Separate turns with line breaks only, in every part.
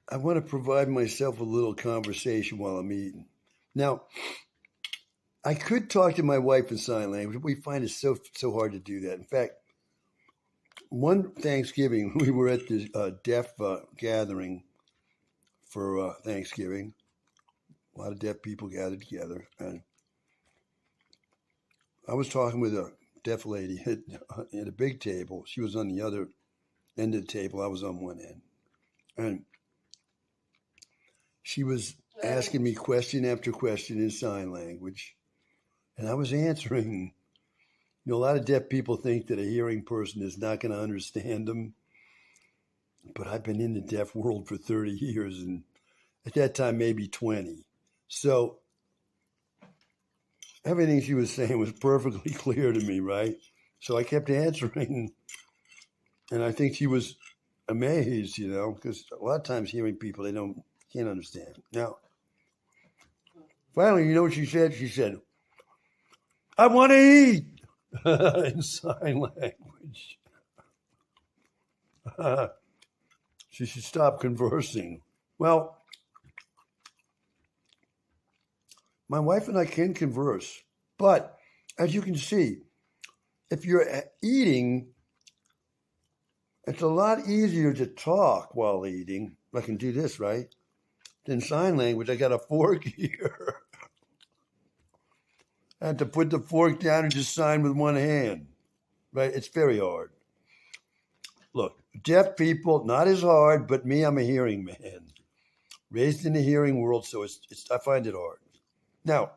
I want to provide myself a little conversation while I'm eating. Now, I could talk to my wife in sign language, but we find it so hard to do that. In fact, one Thanksgiving, we were at this deaf gathering for Thanksgiving. A lot of deaf people gathered together, and I was talking with a deaf lady at a big table. She was on the other end of the table. I was on one end, and she was asking me question after question in sign language, and I was answering. A lot of deaf people think that a hearing person is not going to understand them, but I've been in the deaf world for 30 years, and at that time, maybe 20. So everything she was saying was perfectly clear to me, right? So I kept answering, and I think she was amazed, because a lot of times hearing people, can't understand. Now, finally, you know what she said? She said, "I want to eat," in sign language. She should stop conversing. Well, my wife and I can converse, but as you can see, if you're eating, it's a lot easier to talk while eating. I can do this, right? In sign language, I got a fork here. I have to put the fork down and just sign with one hand, right? It's very hard. Look, deaf people, not as hard, but me, I'm a hearing man. Raised in the hearing world, so I find it hard. Now,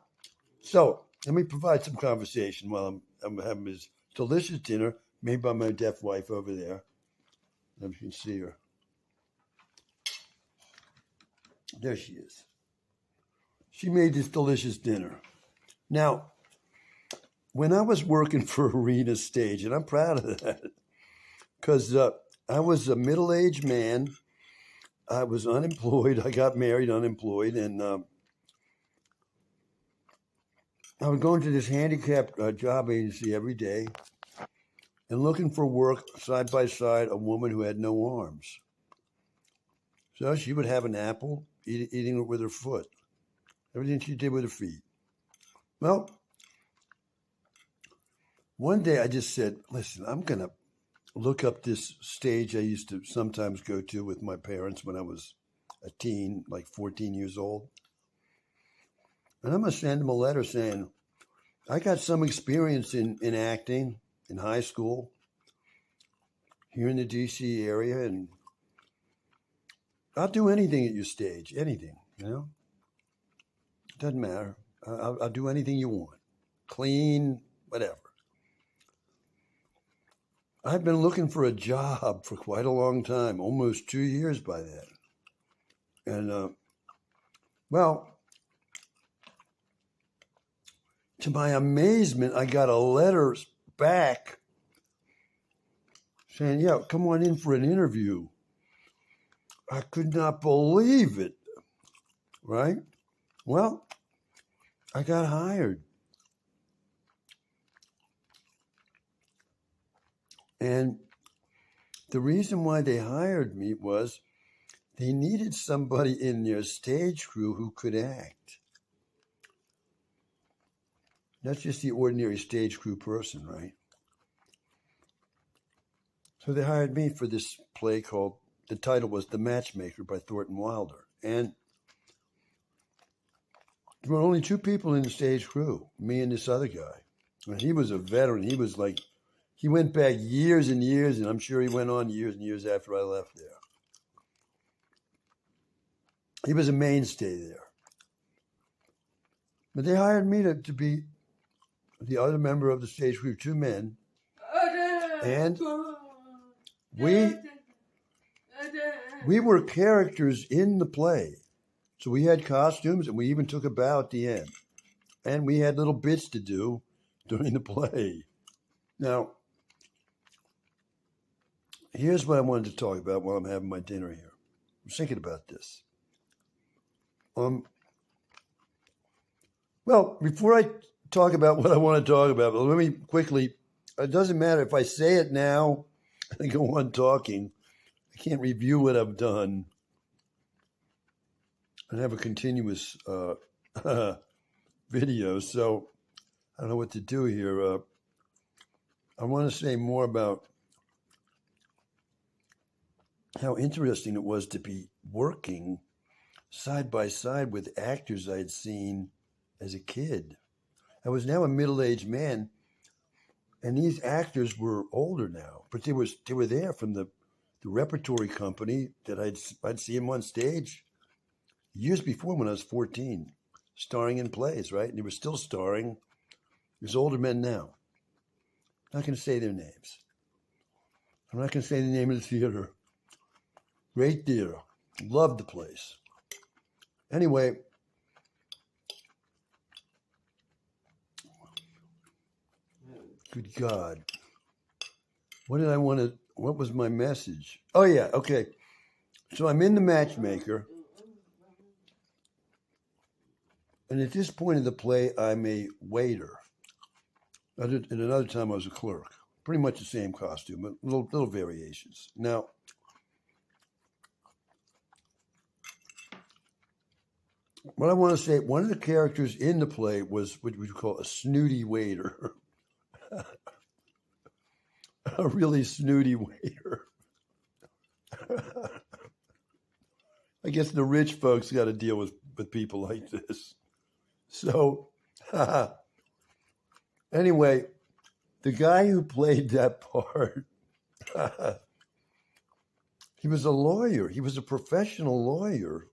so let me provide some conversation while I'm having this delicious dinner made by my deaf wife over there. If you can see her. There she is. She made this delicious dinner. Now, when I was working for Arena Stage, and I'm proud of that, because I was a middle-aged man. I was unemployed. I got married unemployed, and I would go into this handicapped job agency every day and looking for work side by side a woman who had no arms. So she would have an apple, eating it with her foot. Everything she did with her feet. Well, one day I just said, listen, I'm going to look up this stage I used to sometimes go to with my parents when I was a teen, like 14 years old. And I'm going to send them a letter saying, I got some experience in acting in high school here in the D.C. area, and I'll do anything at your stage, anything, It doesn't matter. I'll do anything you want. Clean, whatever. I've been looking for a job for quite a long time, almost 2 years by then. And, well, to my amazement, I got a letter back saying, yeah, come on in for an interview. I could not believe it, right? Well, I got hired. And the reason why they hired me was they needed somebody in their stage crew who could act. That's just the ordinary stage crew person, right? So they hired me for this play called, the title was The Matchmaker by Thornton Wilder. And there were only two people in the stage crew, me and this other guy. And he was a veteran. He went back years and years, and I'm sure he went on years and years after I left there. He was a mainstay there. But they hired me to be the other member of the stage crew, two men. And we were characters in the play. So we had costumes, and we even took a bow at the end. And we had little bits to do during the play. Now, here's what I wanted to talk about while I'm having my dinner here. I was thinking about this. Well, before I talk about what I want to talk about, let me quickly, it doesn't matter if I say it now and go on talking. I can't review what I've done. and have a continuous video. So I don't know what to do here. I want to say more about how interesting it was to be working side by side with actors I'd seen as a kid. I was now a middle-aged man, and these actors were older now, but they were there from the repertory company that I'd see them on stage years before when I was 14, starring in plays, right? And they were still starring. There's older men now. I'm not going to say their names. I'm not going to say the name of the theater. Great theater. Loved the place. Anyway, good God. What was my message? Oh, yeah, okay. So I'm in the Matchmaker. And at this point in the play, I'm a waiter. And another time I was a clerk. Pretty much the same costume, but little variations. Now, what I want to say, one of the characters in the play was what we call a snooty waiter. A really snooty waiter. I guess the rich folks got to deal with people like this. So, anyway, the guy who played that part, he was a lawyer. He was a professional lawyer.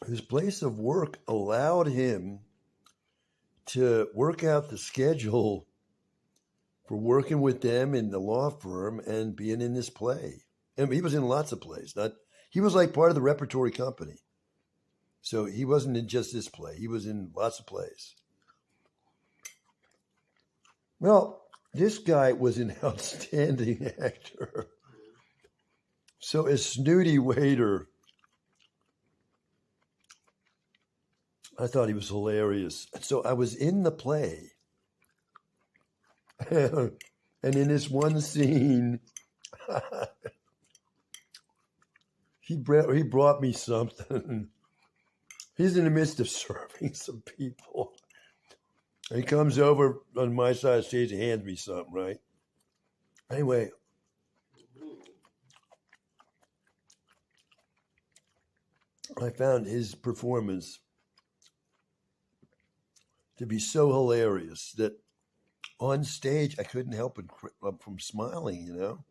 His place of work allowed him to work out the schedule for working with them in the law firm and being in this play. And he was in lots of plays. He was like part of the repertory company. So he wasn't in just this play. He was in lots of plays. Well, this guy was an outstanding actor. So as snooty waiter, I thought he was hilarious. So I was in the play. And in this one scene, he brought me something. He's in the midst of serving some people. He comes over on my side of the stage and hands me something, right? Anyway, I found his performance to be so hilarious that on stage I couldn't help from smiling, you know?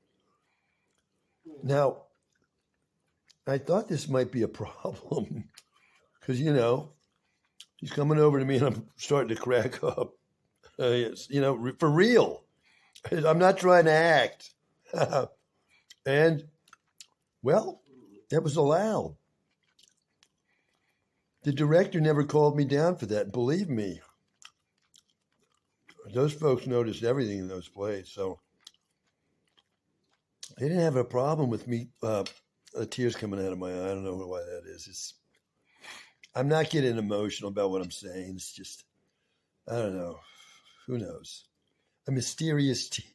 Now, I thought this might be a problem because, you know, he's coming over to me and I'm starting to crack up. You know, for real. I'm not trying to act. And, well, that was allowed. The director never called me down for that. Believe me, those folks noticed everything in those plays. So they didn't have a problem with me, tears coming out of my eye. I don't know why that is. I'm not getting emotional about what I'm saying. It's just, I don't know. Who knows? A mysterious tear.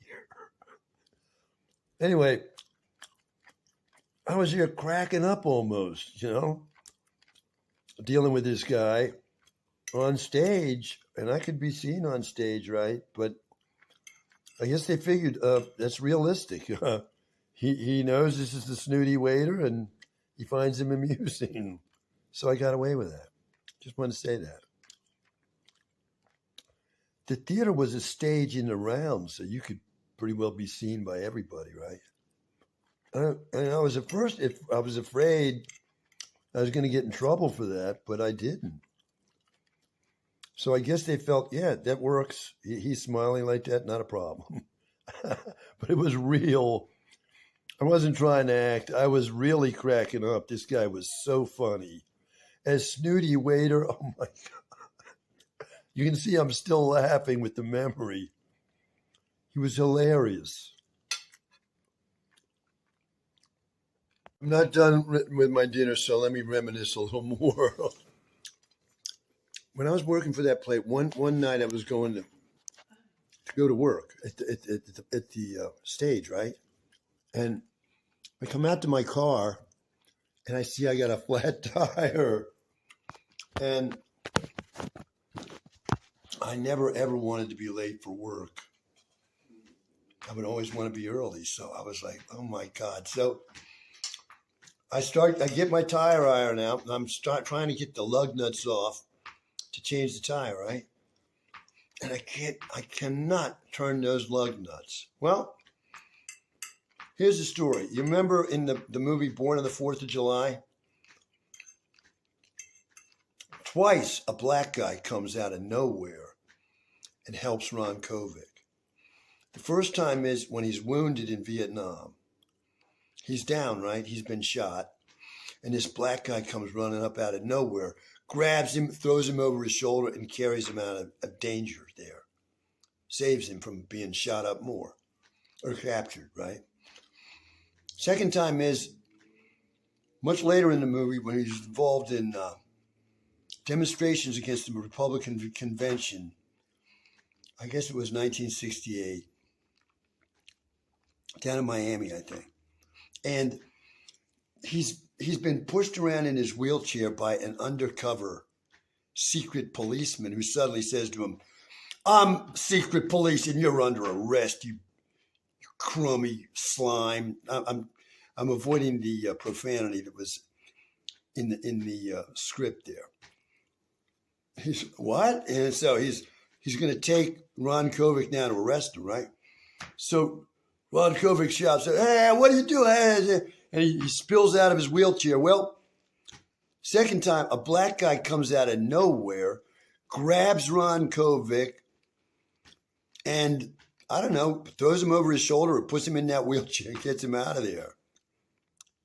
Anyway, I was here cracking up almost, you know, dealing with this guy on stage, and I could be seen on stage, right? But I guess they figured that's realistic. He knows this is the snooty waiter, and he finds him amusing. So I got away with that. Just want to say that. The theater was a stage in the round, so you could pretty well be seen by everybody, right? And I was afraid I was going to get in trouble for that, but I didn't. So I guess they felt, yeah, that works. He's smiling like that, not a problem. But it was real. I wasn't trying to act. I was really cracking up. This guy was so funny. As snooty waiter, oh my God. You can see I'm still laughing with the memory. He was hilarious. I'm not done with my dinner, so let me reminisce a little more. When I was working for that play, one night I was going to go to work at the stage, right? And I come out to my car, and I see I got a flat tire. And I never ever wanted to be late for work. I would always want to be early. So I was like, oh my God. So I get my tire iron out, and I'm trying to get the lug nuts off to change the tire, right? And I cannot turn those lug nuts. Well, here's the story. You remember in the movie Born on the 4th of July? Twice a black guy comes out of nowhere and helps Ron Kovic. The first time is when he's wounded in Vietnam. He's down, right? He's been shot. And this black guy comes running up out of nowhere, grabs him, throws him over his shoulder, and carries him out of danger there. Saves him from being shot up more or captured, right? Second time is much later in the movie when he's involved in demonstrations against the Republican convention. I guess it was 1968. Down in Miami, I think. And he's been pushed around in his wheelchair by an undercover secret policeman who suddenly says to him, I'm secret police and you're under arrest, you crummy slime. I'm avoiding the profanity that was in the script there. He's what? And so he's going to take Ron Kovic now to arrest him, right? So Ron Kovic shouts, hey, what are you doing? And he spills out of his wheelchair. Well, second time, a black guy comes out of nowhere, grabs Ron Kovic, and, I don't know, throws him over his shoulder or puts him in that wheelchair and gets him out of there.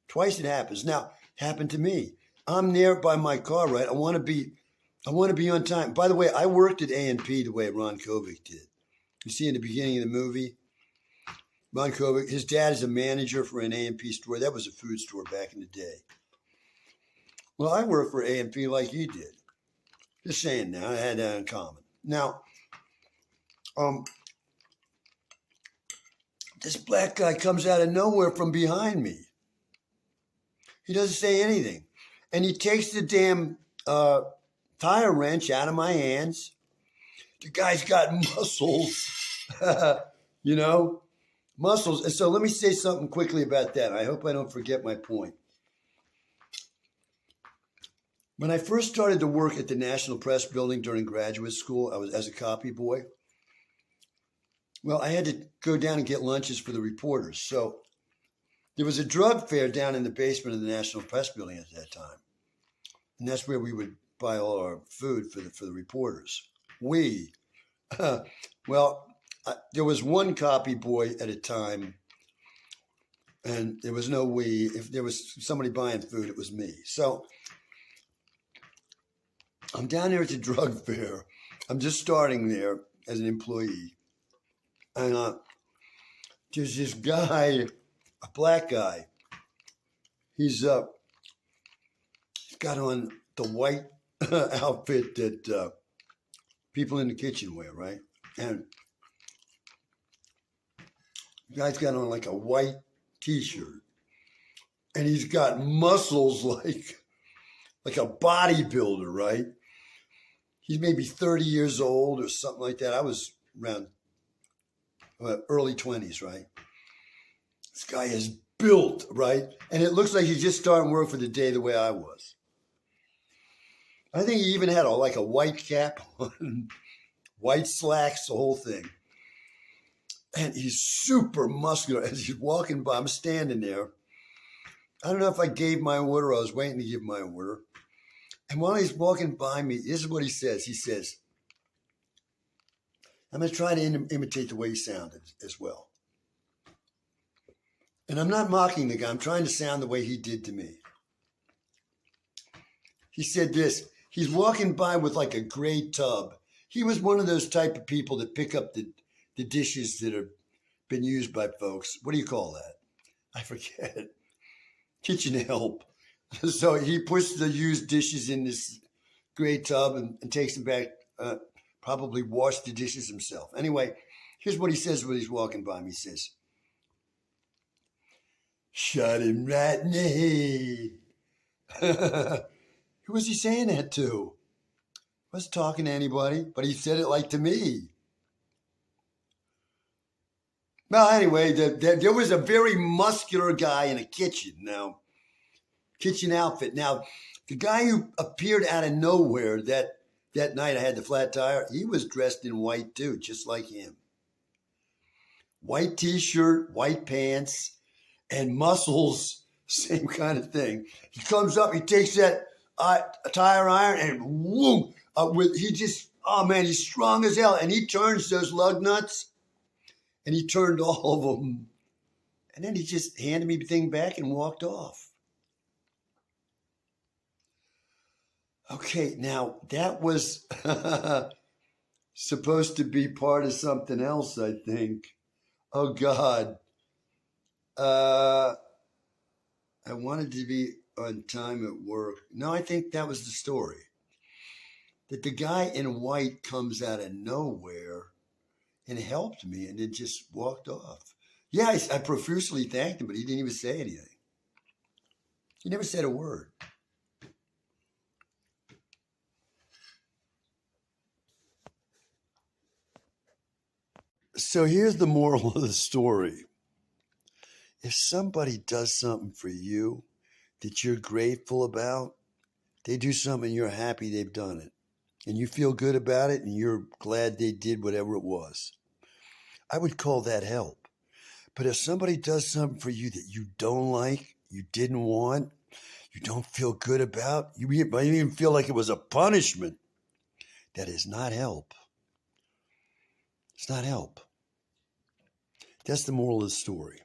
Twice it happens. Now, happened to me. I'm there by my car, right? I want to be on time. By the way, I worked at A&P the way Ron Kovic did. You see in the beginning of the movie, Ron Kovic, his dad is a manager for an A&P store. That was a food store back in the day. Well, I worked for A&P like he did. Just saying now, I had that in common. Now, this black guy comes out of nowhere from behind me. He doesn't say anything. And he takes the damn tire wrench out of my hands. The guy's got muscles, you know, muscles. And so let me say something quickly about that. I hope I don't forget my point. When I first started to work at the National Press Building during graduate school, I was as a copy boy. Well, I had to go down and get lunches for the reporters. So there was a drug fair down in the basement of the National Press Building at that time. And that's where we would buy all our food for the reporters. There was one copy boy at a time, and there was no we. If there was somebody buying food, it was me. So I'm down there at the drug fair. I'm just starting there as an employee. And there's this guy, a black guy. He's got on the white outfit that people in the kitchen wear, right? And the guy's got on like a white t-shirt. And he's got muscles like a bodybuilder, right? He's maybe 30 years old or something like that. I was around early 20s, right? This guy is built, right? And it looks like he's just starting work for the day the way I was. I think he even had a white cap on, white slacks, the whole thing. And he's super muscular as he's walking by. I'm standing there. I don't know if I gave my order or I was waiting to give my order. And while he's walking by me, this is what he says. He says, I'm going to try to imitate the way he sounded as well. And I'm not mocking the guy. I'm trying to sound the way he did to me. He said this. He's walking by with like a gray tub. He was one of those type of people that pick up the dishes that have been used by folks. What do you call that? I forget. Kitchen help. So he puts the used dishes in this gray tub and takes them back, probably wash the dishes himself. Anyway, here's what he says when he's walking by me. He says, shot him right in the head. Who was he saying that to? Wasn't talking to anybody, but he said it like to me. Well, anyway, there was a very muscular guy in a kitchen. Now, kitchen outfit. Now, the guy who appeared out of nowhere that night I had the flat tire, he was dressed in white too, just like him. White t-shirt, white pants, and muscles, same kind of thing. He comes up, he takes that tire iron and whoom, oh man, he's strong as hell. And he turns those lug nuts, and he turned all of them. And then he just handed me the thing back and walked off. Okay, now that was supposed to be part of something else, I think. Oh, God. I wanted to be on time at work. No, I think that was the story. That the guy in white comes out of nowhere and helped me and then just walked off. Yeah, I profusely thanked him, but he didn't even say anything. He never said a word. So here's the moral of the story. If somebody does something for you that you're grateful about, they do something you're happy they've done it, and you feel good about it and you're glad they did whatever it was, I would call that help. But if somebody does something for you that you don't like, you didn't want, you don't feel good about, you might even feel like it was a punishment, that is not help. It's not help. That's the moral of the story.